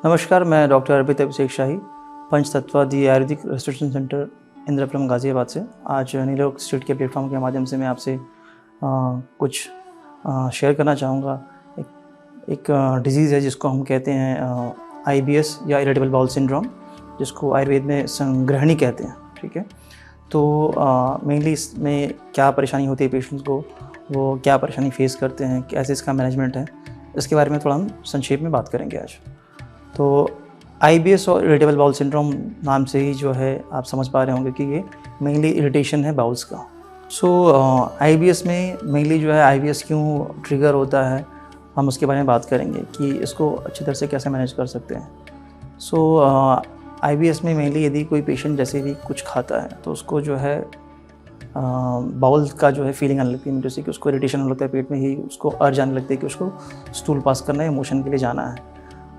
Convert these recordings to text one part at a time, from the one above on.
नमस्कार, मैं डॉक्टर अर्पित अभिषेक शाही, पंचतत्वादी Ayurvedic restoration centre Indirapuram Ghaziabad से। आज नीलोक स्ट्रीट के प्लेटफॉर्म के माध्यम से मैं आपसे कुछ शेयर करना चाहूँगा। एक डिज़ीज़ है जिसको हम कहते हैं IBS या इरिटेबल बाउल सिंड्रोम, जिसको आयुर्वेद में संग्रहणी कहते हैं। ठीक है, तो मेनली इसमें क्या परेशानी होती है पेशेंट्स को, वो क्या परेशानी फेस करते हैं, कैसे इसका मैनेजमेंट है, इसके बारे में थोड़ा हम संक्षेप में बात करेंगे आज। तो IBS और इरिटेबल बाउल सिंड्रोम नाम से ही जो है आप समझ पा रहे होंगे कि ये मेनली इरिटेशन है बाउल्स का। IBS में मेनली जो है IBS क्यों ट्रिगर होता है, हम उसके बारे में बात करेंगे कि इसको अच्छी तरह से कैसे मैनेज कर सकते हैं। IBS में मेनली यदि कोई पेशेंट जैसे भी कुछ खाता है तो उसको जो है बाउल का जो है फीलिंग आने लगती है, जैसे कि उसको इरिटेशन होने लगता है पेट में, ही उसको अर्ज आने लगती है कि उसको स्टूल पास करना है, मोशन के लिए जाना है।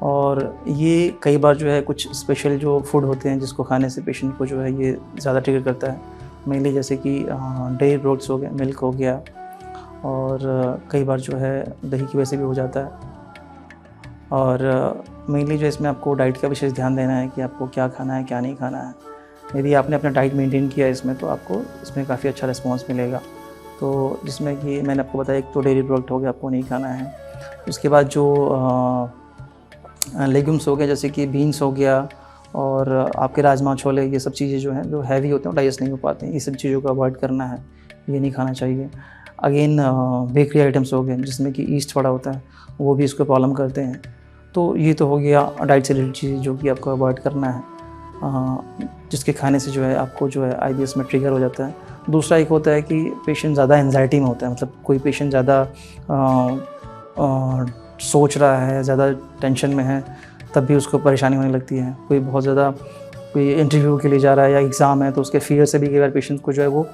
और ये कई बार जो है कुछ स्पेशल जो फूड होते हैं जिसको खाने से पेशेंट को जो है ये ज़्यादा ट्रिगर करता है, मेनली जैसे कि डेयरी प्रोडक्ट्स हो गए, मिल्क हो गया, और कई बार जो है दही की वजह से भी हो जाता है। और मेनली जो इसमें आपको डाइट का विशेष ध्यान देना है कि आपको क्या खाना है, क्या नहीं खाना है। यदि आपने अपना डाइट मेंटेन किया इसमें तो आपको इसमें काफ़ी अच्छा रिस्पॉन्स मिलेगा। तो जिसमें कि मैंने आपको बताया, एक तो डेयरी प्रोडक्ट हो गया, आपको नहीं खाना है। उसके बाद जो लेग्यूम्स हो गए, जैसे कि बीन्स हो गया, और आपके राजमा छोले, ये सब चीज़ें जो हैं जो हैवी होते हैं, डाइजेस्ट नहीं हो पाते हैं, ये सब चीज़ों को अवॉइड करना है, ये नहीं खाना चाहिए। अगेन बेकरी आइटम्स हो गए जिसमें कि ईस्ट पड़ा होता है, वो भी इसको प्रॉब्लम करते हैं। तो ये तो हो गया डाइट से रिलेटेड चीज़ जो कि आपको अवॉइड करना है, जिसके खाने से जो है आपको जो है IBS में ट्रिगर हो जाता है। दूसरा एक होता है कि पेशेंट ज़्यादा एंजाइटी में होता है, मतलब कोई पेशेंट ज़्यादा सोच रहा है, ज़्यादा टेंशन में है, तब भी उसको परेशानी होने लगती है। कोई बहुत ज़्यादा कोई इंटरव्यू के लिए जा रहा है या एग्ज़ाम है, तो उसके फ़ियर से भी कई बार पेशेंट को जो है वो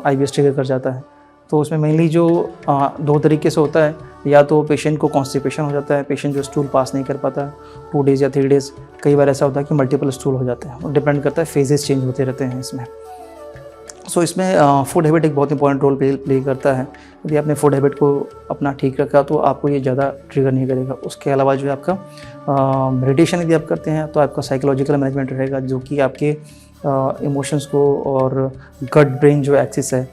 IBS ट्रिगर कर जाता है। तो उसमें मेनली जो 2 तरीके से होता है, या तो पेशेंट को कॉन्स्टिपेशन हो जाता है, पेशेंट जो स्टूल पास नहीं कर पाता है 2 डेज़ या 3 डेज़। कई बार ऐसा होता है कि मल्टीपल स्टूल हो जाते हैं, और डिपेंड करता है, फेजेस चेंज होते रहते हैं इसमें। इसमें फूड हैबिट एक बहुत इंपॉर्टेंट रोल प्ले करता है। यदि आपने फूड हैबिट को अपना ठीक रखा तो आपको ये ज़्यादा ट्रिगर नहीं करेगा। उसके अलावा जो है आपका मेडिटेशन यदि आप करते हैं तो आपका साइकोलॉजिकल मैनेजमेंट रहेगा, जो कि आपके इमोशंस को और गट ब्रेन जो एक्सिस है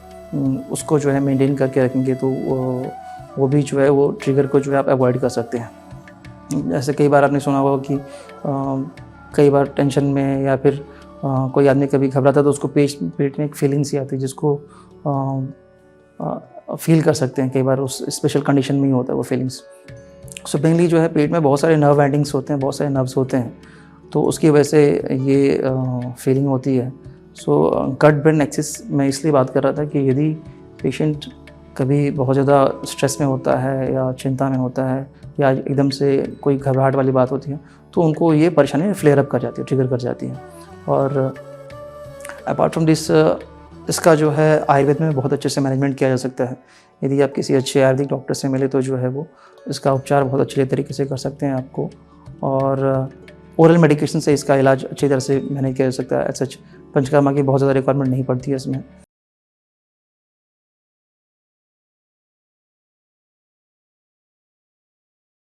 उसको जो है मेंटेन करके रखेंगे, तो वो भी जो है वो ट्रिगर को जो है आप अवॉइड कर सकते हैं। जैसे कई बार आपने सुना होगा कि कई बार टेंशन में या फिर कोई आदमी कभी घबराता है तो उसको पेट में एक फीलिंग सी आती है जिसको फील कर सकते हैं। कई बार उस स्पेशल कंडीशन में ही होता है वो फीलिंग्स। मेनली जो है पेट में बहुत सारे नर्व एंडिंग्स होते हैं, बहुत सारे नर्व्स होते हैं, तो उसकी वजह से ये फीलिंग होती है। गट ब्रेन एक्सिस मैं इसलिए बात कर रहा था कि यदि पेशेंट कभी बहुत ज़्यादा स्ट्रेस में होता है या चिंता में होता है या एकदम से कोई घबराहट वाली बात होती है, तो उनको ये परेशानी फ्लेयर अप कर जाती है, ट्रिगर कर जाती है। और अपार्ट फ्रॉम दिस इसका जो है आयुर्वेद में बहुत अच्छे से मैनेजमेंट किया जा सकता है। यदि आप किसी अच्छे आयुर्वेदिक डॉक्टर से मिले तो जो है वो इसका उपचार बहुत अच्छे तरीके से कर सकते हैं आपको, और ओरल मेडिकेशन से इसका इलाज अच्छी तरह से मैनेज किया जा सकता है। सच पंचकर्मा की बहुत ज़्यादा रिक्वायरमेंट नहीं पड़ती है इसमें।